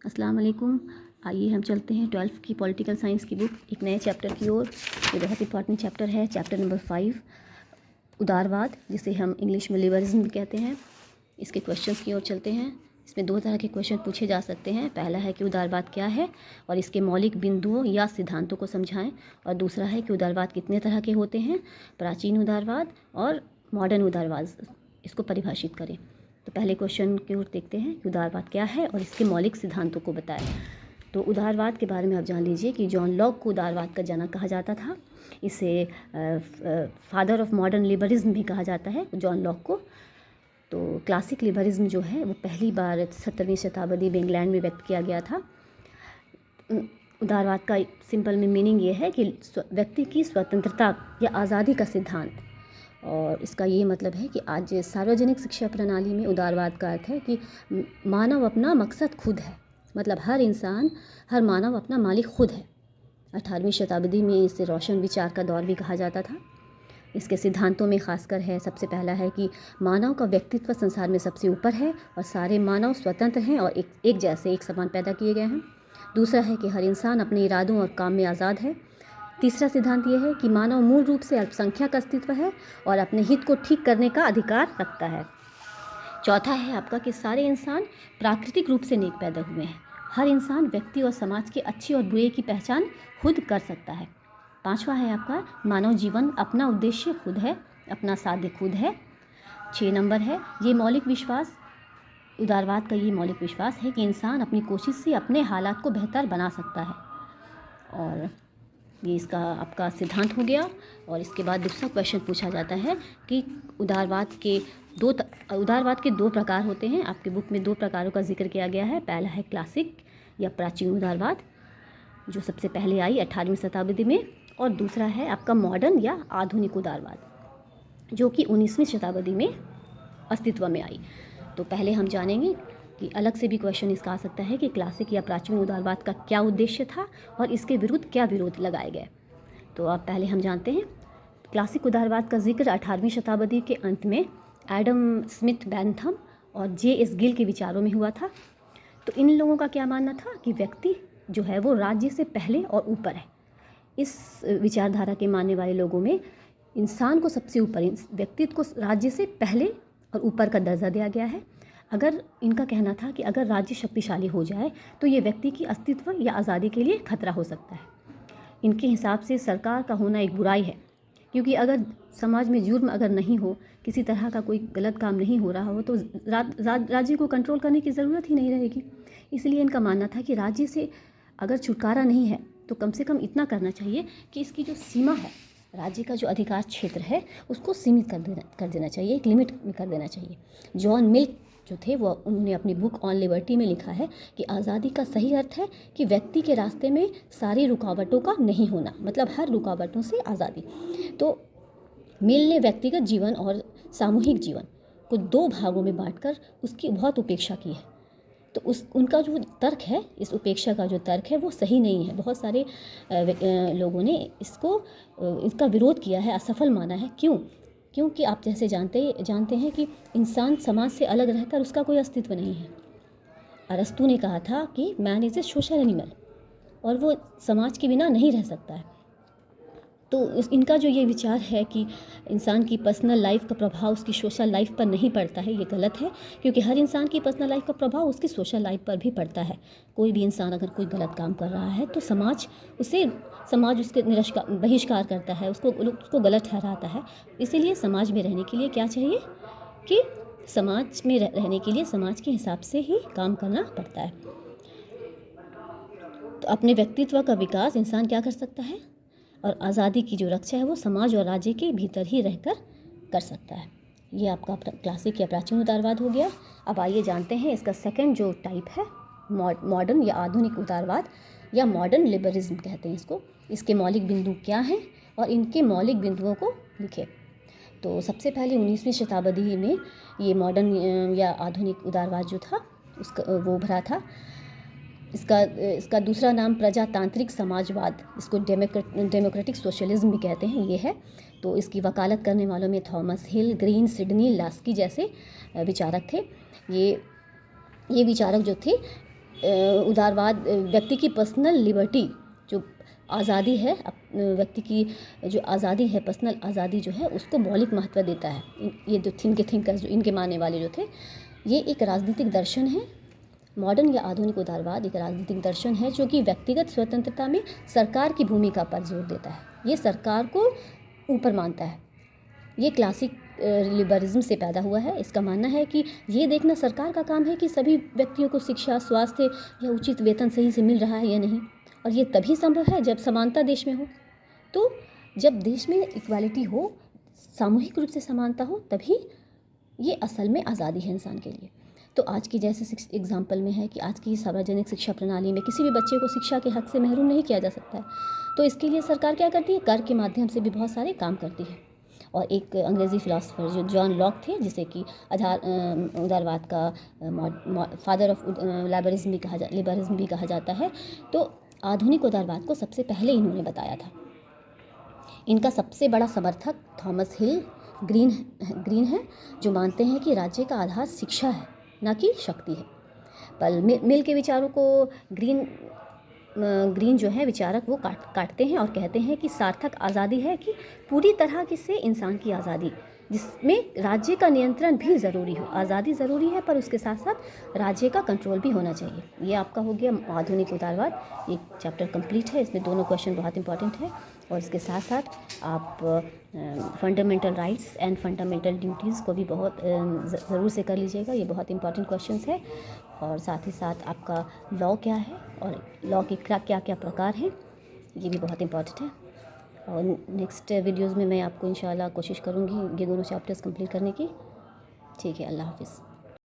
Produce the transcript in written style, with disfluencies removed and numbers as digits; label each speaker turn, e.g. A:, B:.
A: अस्सलाम वालेकुम। आइए हम चलते हैं 12th की पॉलिटिकल साइंस की बुक एक नए चैप्टर की ओर। ये बहुत इंपॉर्टेंट चैप्टर है, चैप्टर नंबर 5 उदारवाद, जिसे हम इंग्लिश में लिबरलिज्म भी कहते हैं। इसके क्वेश्चंस की ओर चलते हैं। इसमें दो तरह के क्वेश्चन पूछे जा सकते हैं। पहला है कि उदारवाद क्या है और इसके मौलिक बिंदुओं या सिद्धांतों को समझाएं, और दूसरा है कि उदारवाद कितने तरह के होते हैं, प्राचीन उदारवाद और मॉडर्न उदारवाद, इसको परिभाषित करें। तो पहले क्वेश्चन की ओर देखते हैं कि उदारवाद क्या है और इसके मौलिक सिद्धांतों को बताएं। तो उदारवाद के बारे में आप जान लीजिए कि जॉन लॉक को उदारवाद का जनक कहा जाता था। इसे फादर ऑफ मॉडर्न लिबरलिज्म भी कहा जाता है जॉन लॉक को। तो क्लासिक लिबरलिज्म जो है वो पहली बार 17वीं शताब्दी में इंग्लैंड में व्यक्त किया गया था। उदारवाद का सिंपल में मीनिंग ये है कि व्यक्ति की स्वतंत्रता या आज़ादी का सिद्धांत, और इसका ये मतलब है कि आज सार्वजनिक शिक्षा प्रणाली में उदारवाद का अर्थ है कि मानव अपना मकसद खुद है, मतलब हर मानव अपना मालिक खुद है। 18वीं शताब्दी में इसे रोशन विचार का दौर भी कहा जाता था। इसके सिद्धांतों में खासकर है, सबसे पहला है कि मानव का व्यक्तित्व संसार में सबसे ऊपर है और सारे मानव स्वतंत्र हैं और एक जैसे एक समान पैदा किए गए हैं। दूसरा है कि हर इंसान अपने इरादों और काम में आज़ाद है। तीसरा सिद्धांत यह है कि मानव मूल रूप से अल्पसंख्यक का अस्तित्व है और अपने हित को ठीक करने का अधिकार रखता है। चौथा है आपका कि सारे इंसान प्राकृतिक रूप से नेक पैदा हुए हैं। हर इंसान व्यक्ति और समाज के अच्छे और बुरे की पहचान खुद कर सकता है। पांचवा है आपका मानव जीवन अपना उद्देश्य खुद है, अपना साध्य खुद है। 6 नंबर है ये मौलिक विश्वास, उदारवाद का ये मौलिक विश्वास है कि इंसान अपनी कोशिश से अपने हालात को बेहतर बना सकता है। और ये इसका आपका सिद्धांत हो गया। और इसके बाद दूसरा क्वेश्चन पूछा जाता है कि उदारवाद के दो प्रकार होते हैं। आपके बुक में 2 प्रकारों का जिक्र किया गया है। पहला है क्लासिक या प्राचीन उदारवाद, जो सबसे पहले आई 18वीं शताब्दी में, और दूसरा है आपका मॉडर्न या आधुनिक उदारवाद, जो कि 19वीं शताब्दी में अस्तित्व में आई। तो पहले हम जानेंगे कि अलग से भी क्वेश्चन इसका आ सकता है कि क्लासिक या प्राचीन उदारवाद का क्या उद्देश्य था और इसके विरुद्ध क्या विरोध लगाए गए। तो अब पहले हम जानते हैं। क्लासिक उदारवाद का जिक्र 18वीं शताब्दी के अंत में एडम स्मिथ बेंथम और जे.एस. गिल के विचारों में हुआ था। तो इन लोगों का क्या मानना था कि व्यक्ति जो है वो राज्य से पहले और ऊपर है। इस विचारधारा के मानने वाले लोगों में इंसान को सबसे ऊपर, व्यक्तित्व को राज्य से पहले और ऊपर का दर्जा दिया गया है। अगर इनका कहना था कि अगर राज्य शक्तिशाली हो जाए तो ये व्यक्ति की अस्तित्व या आज़ादी के लिए खतरा हो सकता है। इनके हिसाब से सरकार का होना एक बुराई है, क्योंकि अगर समाज में जुर्म अगर नहीं हो, किसी तरह का कोई गलत काम नहीं हो रहा हो, तो राज्य को कंट्रोल करने की ज़रूरत ही नहीं रहेगी। इसलिए इनका मानना था कि राज्य से अगर छुटकारा नहीं है तो कम से कम इतना करना चाहिए कि इसकी जो सीमा है, राज्य का जो अधिकार क्षेत्र है, उसको सीमित कर देना चाहिए, एक लिमिट में कर देना चाहिए। जॉन मिल्क जो थे वो उन्होंने अपनी बुक ऑन लिबर्टी में लिखा है कि आज़ादी का सही अर्थ है कि व्यक्ति के रास्ते में सारी रुकावटों का नहीं होना, मतलब हर रुकावटों से आज़ादी। तो मिल ने व्यक्तिगत जीवन और सामूहिक जीवन को 2 भागों में बांटकर उसकी बहुत उपेक्षा की है। तो उनका जो तर्क है, इस उपेक्षा का जो तर्क है वो सही नहीं है। बहुत सारे लोगों ने इसका विरोध किया है, असफल माना है। क्योंकि आप जैसे जानते हैं कि इंसान समाज से अलग रहकर उसका कोई अस्तित्व नहीं है। अरस्तू ने कहा था कि man is a social animal, और वो समाज के बिना नहीं रह सकता है। तो इनका जो ये विचार है कि इंसान की पर्सनल लाइफ का प्रभाव उसकी सोशल लाइफ पर नहीं पड़ता है, ये गलत है, क्योंकि हर इंसान की पर्सनल लाइफ का प्रभाव उसकी सोशल लाइफ पर भी पड़ता है। कोई भी इंसान अगर कोई गलत काम कर रहा है तो समाज उसके बहिष्कार करता है, उसको गलत ठहराता है। इसीलिए समाज में रहने के लिए क्या चाहिए कि समाज में रहने के लिए समाज के हिसाब से ही काम करना पड़ता है। तो अपने व्यक्तित्व का विकास इंसान क्या कर सकता है, और आज़ादी की जो रक्षा है वो समाज और राज्य के भीतर ही रहकर कर सकता है। ये आपका क्लासिक या प्राचीन उदारवाद हो गया। अब आइए जानते हैं इसका सेकंड जो टाइप है, मॉडर्न या आधुनिक उदारवाद या मॉडर्न लिबरलिज्म कहते हैं इसको। इसके मौलिक बिंदु क्या हैं और इनके मौलिक बिंदुओं को लिखें। तो सबसे पहले 19वीं शताब्दी में ये मॉडर्न या आधुनिक उदारवाद जो था उसका वो भरा था। इसका दूसरा नाम प्रजातांत्रिक समाजवाद, इसको डेमोक्रेटिक सोशलिज्म भी कहते हैं, ये है। तो इसकी वकालत करने वालों में थॉमस हिल, ग्रीन, सिडनी लास्की जैसे विचारक थे। ये विचारक जो थे उदारवाद व्यक्ति की पर्सनल लिबर्टी, जो आज़ादी है, व्यक्ति की जो आज़ादी है, पर्सनल आज़ादी जो है, उसको मौलिक महत्व देता है। ये जो थिंकर्स जो इनके मानने वाले जो थे, ये एक राजनीतिक दर्शन है। मॉडर्न या आधुनिक उदारवाद एक राजनीतिक दर्शन है जो कि व्यक्तिगत स्वतंत्रता में सरकार की भूमिका पर जोर देता है। ये सरकार को ऊपर मानता है। ये क्लासिक लिबरलिज्म से पैदा हुआ है। इसका मानना है कि ये देखना सरकार का काम है कि सभी व्यक्तियों को शिक्षा, स्वास्थ्य या उचित वेतन सही से मिल रहा है या नहीं, और ये तभी संभव है जब समानता देश में हो। तो जब देश में इक्वालिटी हो, सामूहिक रूप से समानता हो, तभी ये असल में आज़ादी है इंसान के लिए। तो आज की जैसे एग्जाम्पल में है कि आज की सार्वजनिक शिक्षा प्रणाली में किसी भी बच्चे को शिक्षा के हक से महरूम नहीं किया जा सकता है। तो इसके लिए सरकार क्या करती है, कर के माध्यम से भी बहुत सारे काम करती है। और एक अंग्रेज़ी फिलासफर जो जॉन लॉक थे, जिसे कि उदारवाद का फादर ऑफ लिबरलिज्म भी कहा जाता है, तो आधुनिक उदारवाद को सबसे पहले इन्होंने बताया था। इनका सबसे बड़ा समर्थक थॉमस हिल ग्रीन है, जो मानते हैं कि राज्य का आधार शिक्षा है, न कि शक्ति है। पर मिल के विचारों को ग्रीन जो है विचारक, वो काटते हैं और कहते हैं कि सार्थक आज़ादी है कि पूरी तरह से इंसान की आज़ादी, जिसमें राज्य का नियंत्रण भी ज़रूरी हो। आज़ादी ज़रूरी है, पर उसके साथ साथ राज्य का कंट्रोल भी होना चाहिए। ये आपका हो गया आधुनिक उदारवाद। ये चैप्टर कंप्लीट है। इसमें दोनों क्वेश्चन बहुत इंपॉर्टेंट है, और इसके साथ साथ आप fundamental rights and fundamental duties को भी बहुत ज़रूर से कर लीजिएगा। ये बहुत इंपॉर्टेंट क्वेश्चंस है। और साथ ही साथ आपका लॉ क्या है और लॉ के क्या क्या प्रकार हैं, ये भी बहुत इंपॉर्टेंट है। और नेक्स्ट वीडियोज़ में मैं आपको इंशाल्लाह कोशिश करूँगी ये दोनों चैप्टर्स कंप्लीट करने की। ठीक है, अल्लाह हाफ़िज़।